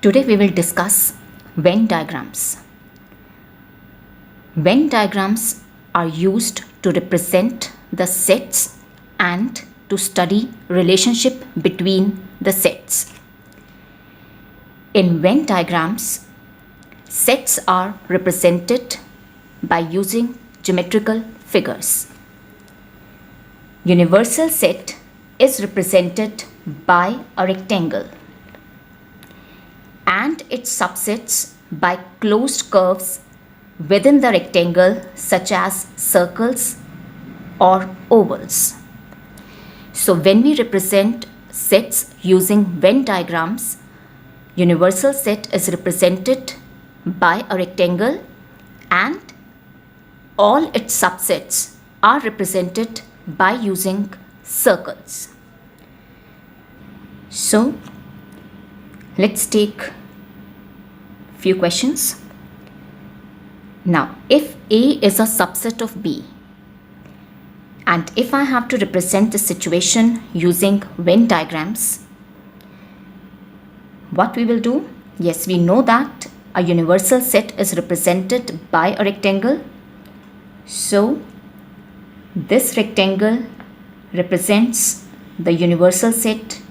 Today we will discuss Venn diagrams. Venn diagrams are used to represent the sets and to study relationship between the sets. In Venn diagrams, sets are represented by using geometrical figures. Universal set is represented by a rectangle and its subsets by closed curves within the rectangle such as circles or ovals. So when we represent sets using Venn diagrams, universal set is represented by a rectangle and all its subsets are represented by using circles. So let's take few questions. Now, if A is a subset of B, and if I have to represent the situation using Venn diagrams, what we will do? Yes, we know that a universal set is represented by a rectangle. So, this rectangle represents the universal set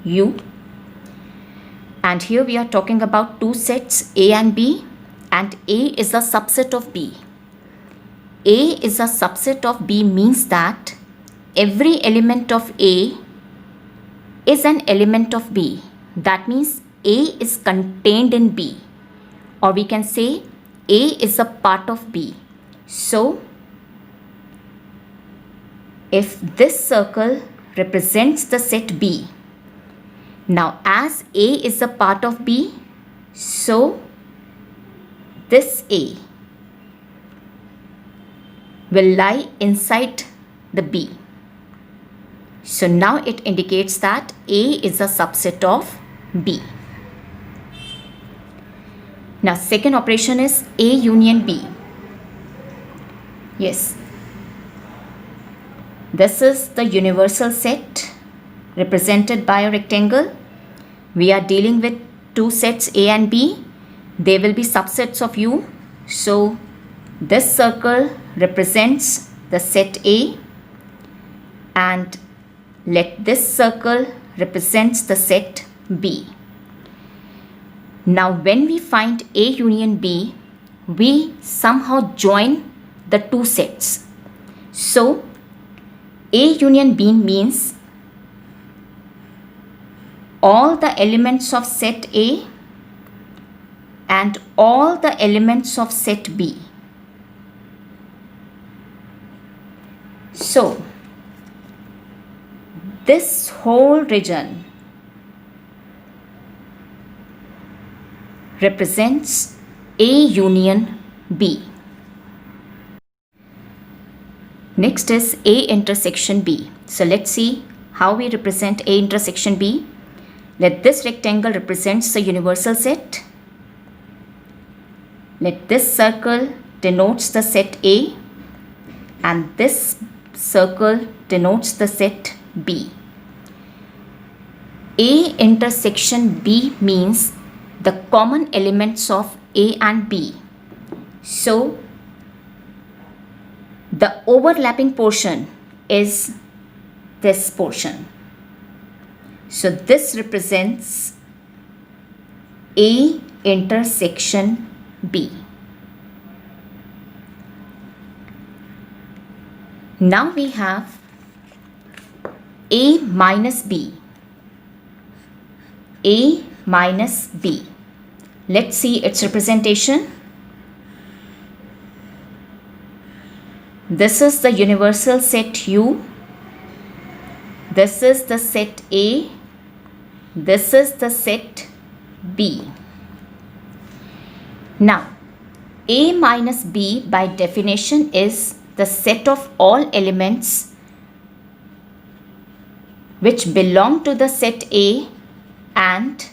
U. And here we are talking about two sets A and B, and A is a subset of B. A is a subset of B means that every element of A is an element of B. That means A is contained in B, or we can say A is a part of B. So, if this circle represents the set B, now as A is a part of B, so this A will lie inside the B. So now it indicates that A is a subset of B. Now second operation is A union B. Yes, this is the universal set represented by a rectangle. We are dealing with two sets A and B. They will be subsets of U. So this circle represents the set A, and let this circle represents the set B. Now when we find A union B, we somehow join the two sets. So A union B means all the elements of set A and all the elements of set B. So this whole region represents A union B. Next is A intersection B. So let's see how we represent A intersection B. Let this rectangle represents the universal set. Let this circle denotes the set A, and this circle denotes the set B. A intersection B means the common elements of A and B. So the overlapping portion is this portion. So this represents A intersection B. Now we have A minus B. A minus B. Let's see its representation. This is the universal set U. This is the set A. This is the set B. Now, A minus B by definition is the set of all elements which belong to the set A and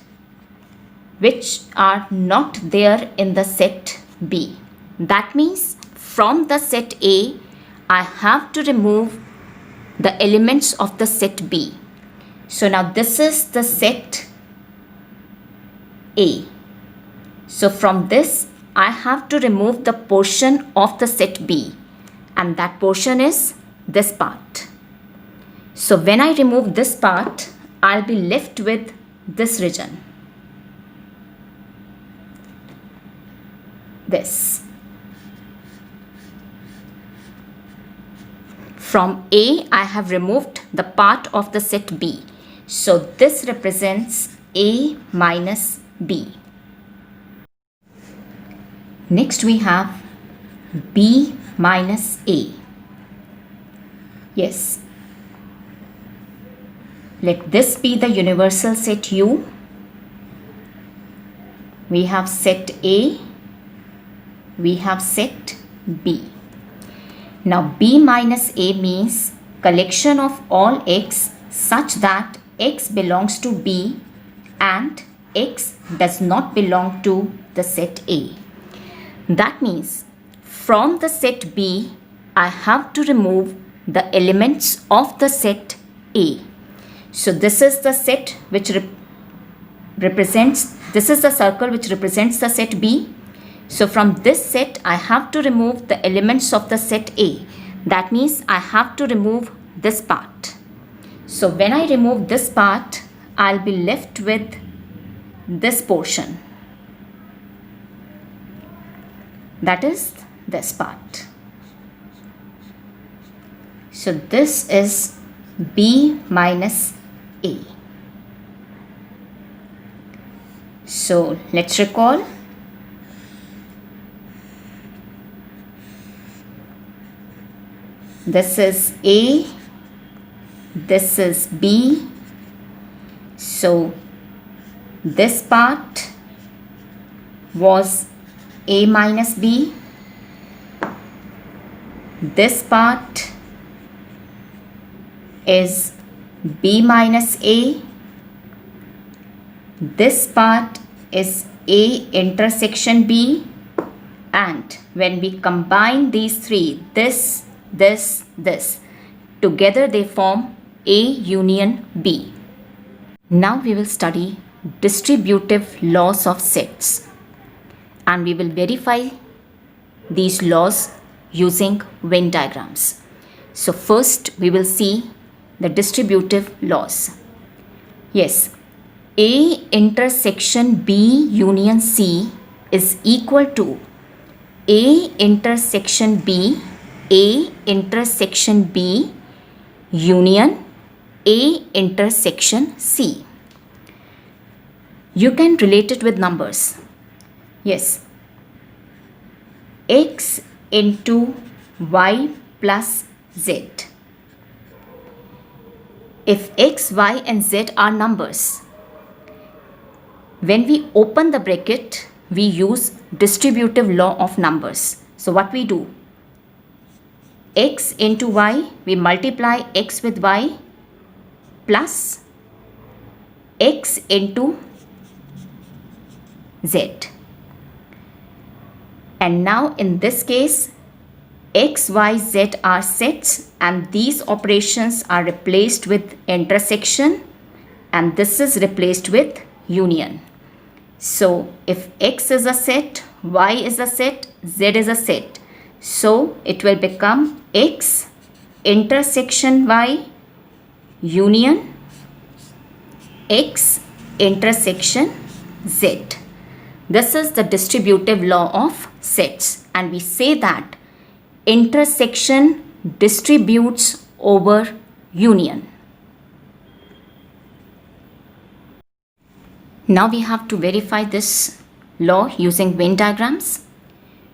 which are not there in the set B. That means from the set A, I have to remove the elements of the set B. So now this is the set A. So from this, I have to remove the portion of the set B, and that portion is this part. So when I remove this part, I'll be left with this region. This. From A, I have removed the part of the set B. So this represents A minus B. Next we have B minus A. Yes. Let this be the universal set U. We have set A. We have set B. Now B minus A means collection of all x such that x belongs to B and x does not belong to the set A. That means from the set B, I have to remove the elements of the set A. So this is the set which this is the circle which represents the set B. So from this set, I have to remove the elements of the set A. That means I have to remove this part. So when I remove this part, I'll be left with this portion. That is this part. So this is B minus A. So let's recall. This is A, this is B. So this part was A minus B. This part is B minus A. This part is A intersection B. And when we combine these three, this, together they form A union B. Now we will study distributive laws of sets, and we will verify these laws using Venn diagrams. So first we will see the distributive laws. Yes, A intersection B union C is equal to A intersection B, A intersection B union A intersection C. You can relate it with numbers. Yes, X into Y plus Z. If X, Y and Z are numbers, when we open the bracket, we use distributive law of numbers. So what we do? X into Y, we multiply X with Y plus X into Z. And now in this case, X, Y, Z are sets, and these operations are replaced with intersection, and this is replaced with union. So if X is a set, Y is a set, Z is a set. So it will become X intersection Y union X intersection Z. This is the distributive law of sets, and we say that intersection distributes over union. Now we have to verify this law using Venn diagrams.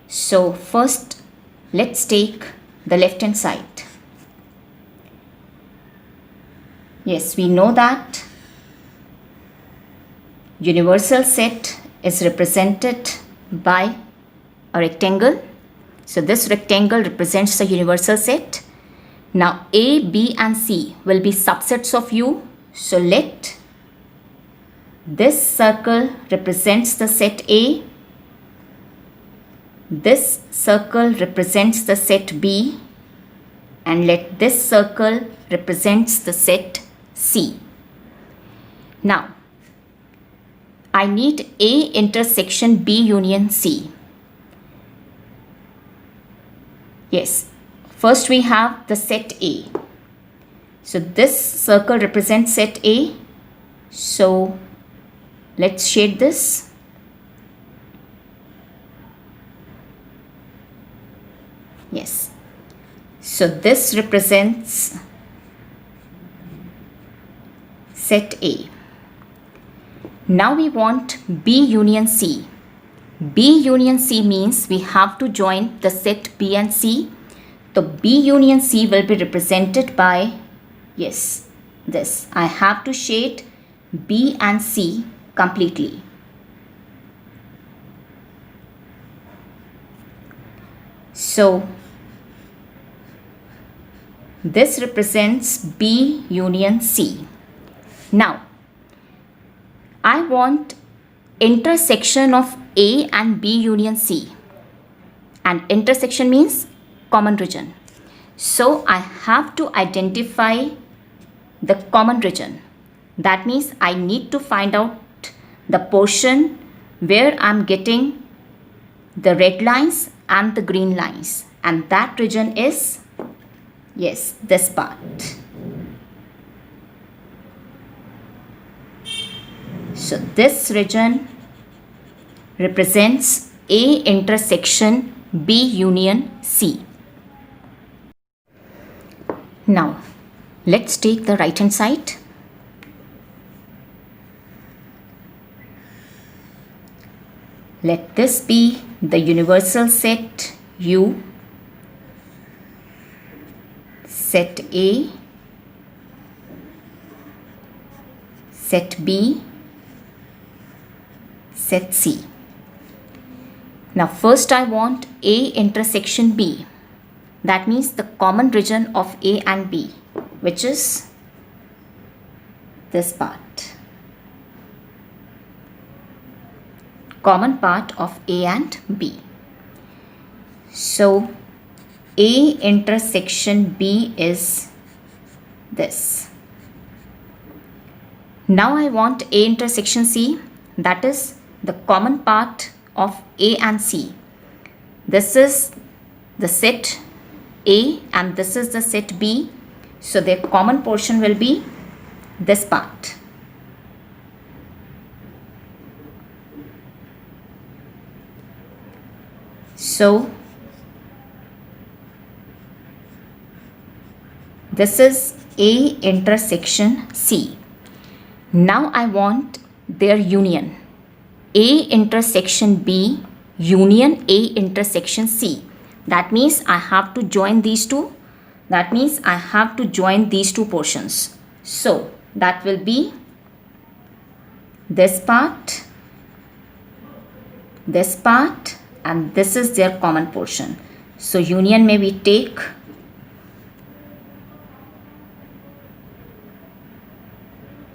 So first, let's take the left hand side. Yes, we know that universal set is represented by a rectangle. So this rectangle represents the universal set. Now A, B and C will be subsets of U. So let this circle represents the set A. This circle represents the set B. And let this circle represents the set C. Now I need A intersection B union C. Yes, first we have the set A. So this circle represents set A. So let's shade this. Yes. So this represents set A. Now we want B union C. B union C means we have to join the set B and C. So B union C will be represented by, yes, this. I have to shade B and C completely. So this represents B union C. Now I want intersection of A and B union C, and intersection means common region. So I have to identify the common region. That means I need to find out the portion where I'm getting the red lines and the green lines, and that region is, yes, this part. So this region represents A intersection B union C. Now let's take the right hand side. Let this be the universal set U, set A, set B, set C. Now first I want A intersection B. That means the common region of A and B, which is this part. Common part of A and B. So A intersection B is this. Now I want A intersection C, that is the common part of A and C. This is the set A and this is the set B. So their common portion will be this part. So this is A intersection C. Now I want their union. A intersection B union A intersection C. That means I have to join these two. That means I have to join these two portions. So that will be this part, and this is their common portion. So union may we take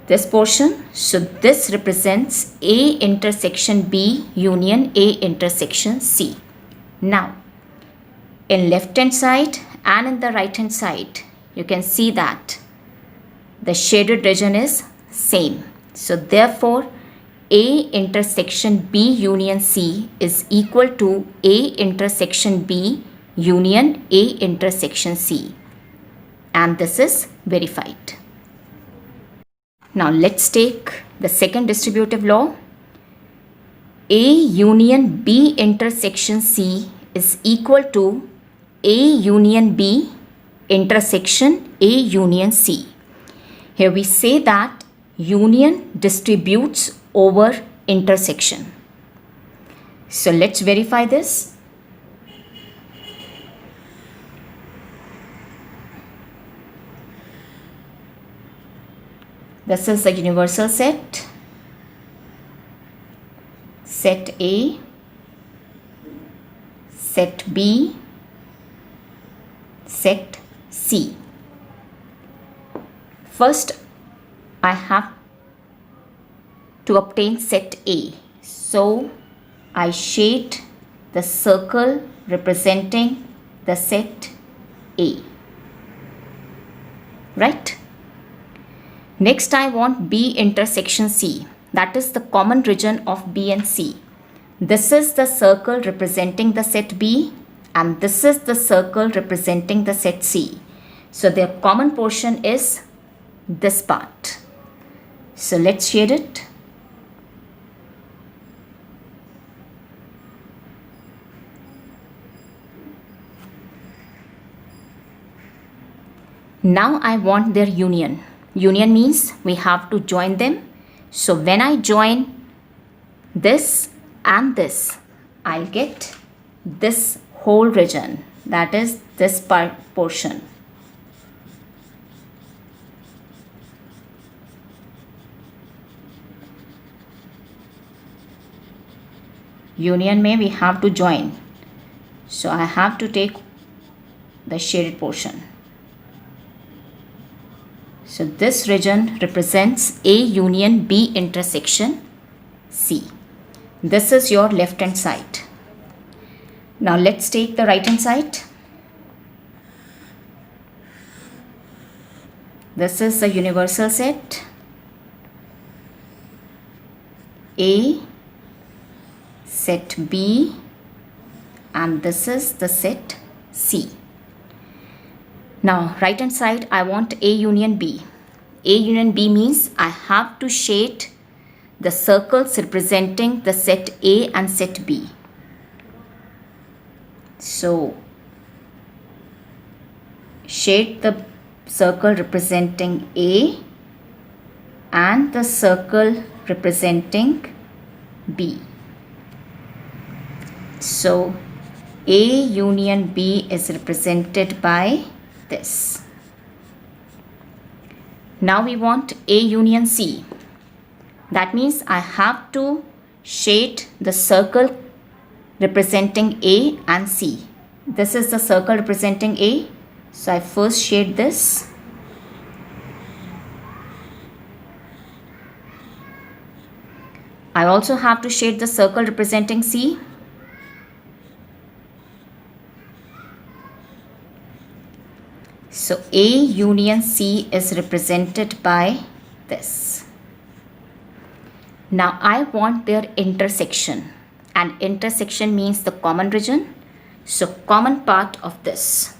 this portion. So this represents A intersection B union A intersection C. Now in left hand side and in the right hand side, you can see that the shaded region is same. So therefore A intersection B union C is equal to A intersection B union A intersection C, and this is verified. Now let's take the second distributive law. A union B intersection C is equal to A union B intersection A union C. Here we say that union distributes over intersection. So let's verify this. This is the universal set. Set A, set B, set C. First, I have to obtain set A. So, I shade the circle representing the set A. Right? Next, I want B intersection C. that is the common region of B and C. This is the circle representing the set B and this is the circle representing the set C. So their common portion is this part. So let's shade it. Now I want their union. Union means we have to join them. So when I join this and this, I'll get this whole region, that is this portion. Union में we have to join. So I have to take the shaded portion. So this region represents A union B intersection C. This is your left hand side. Now let's take the right hand side. This is the universal set. A, set B, and this is the set C. Now right hand side, I want A union B. A union B means I have to shade the circles representing the set A and set B. So shade the circle representing A and the circle representing B. So A union B is represented by this. Now we want A union C. That means I have to shade the circle representing A and C. This is the circle representing A. So I first shade this. I also have to shade the circle representing C. So A union C is represented by this. Now I want their intersection, and intersection means the common region. So common part of this.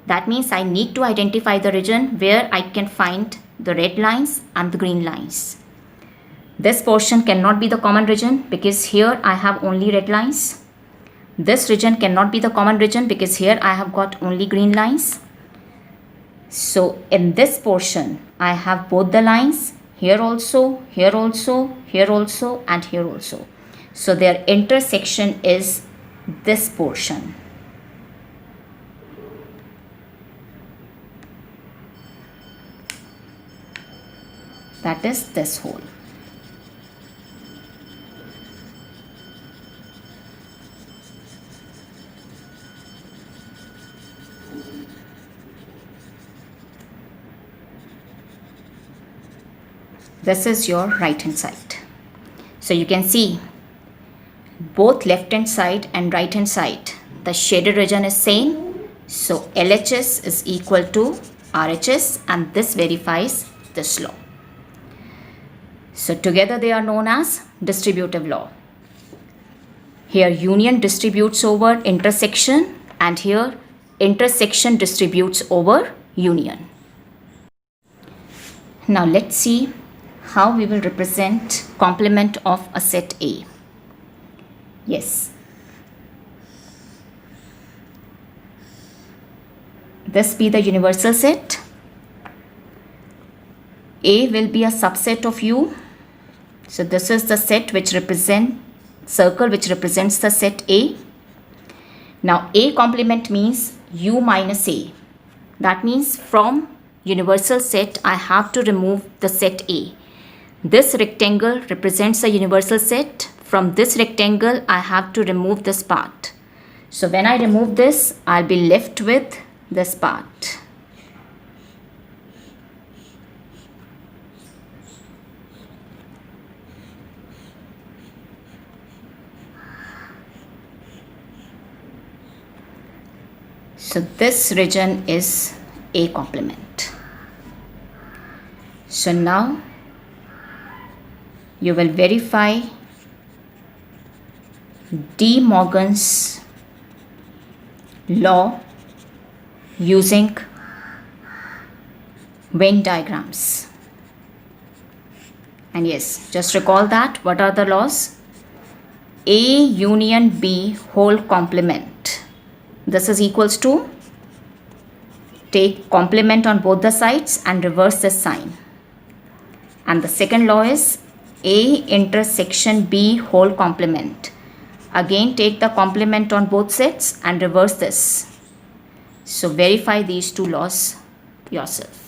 That means I need to identify the region where I can find the red lines and the green lines. This portion cannot be the common region because here I have only red lines. This region cannot be the common region because here I have got only green lines. So in this portion, I have both the lines, here also, here also, here also, and here also. So their intersection is this portion. That is this hole. This is your right hand side. So you can see both left hand side and right hand side, the shaded region is same. So LHS is equal to RHS, and this verifies this law. So together they are known as distributive law. Here union distributes over intersection, and here intersection distributes over union. Now let's see how we will represent complement of a set A. Yes. This be the universal set. A will be a subset of U. So this is the set which represents circle which represents the set A. Now A complement means U minus A. That means from universal set I have to remove the set A. This rectangle represents a universal set. From this rectangle I have to remove this part. So when I remove this, I'll be left with this part. So this region is A complement. So now You will verify De Morgan's law using Venn diagrams. And yes, just recall that. What are the laws? A union B whole complement. This is equals to, take complement on both the sides and reverse the sign. And the second law is A intersection B whole complement. Again, take the complement on both sides and reverse this. So verify these two laws yourself.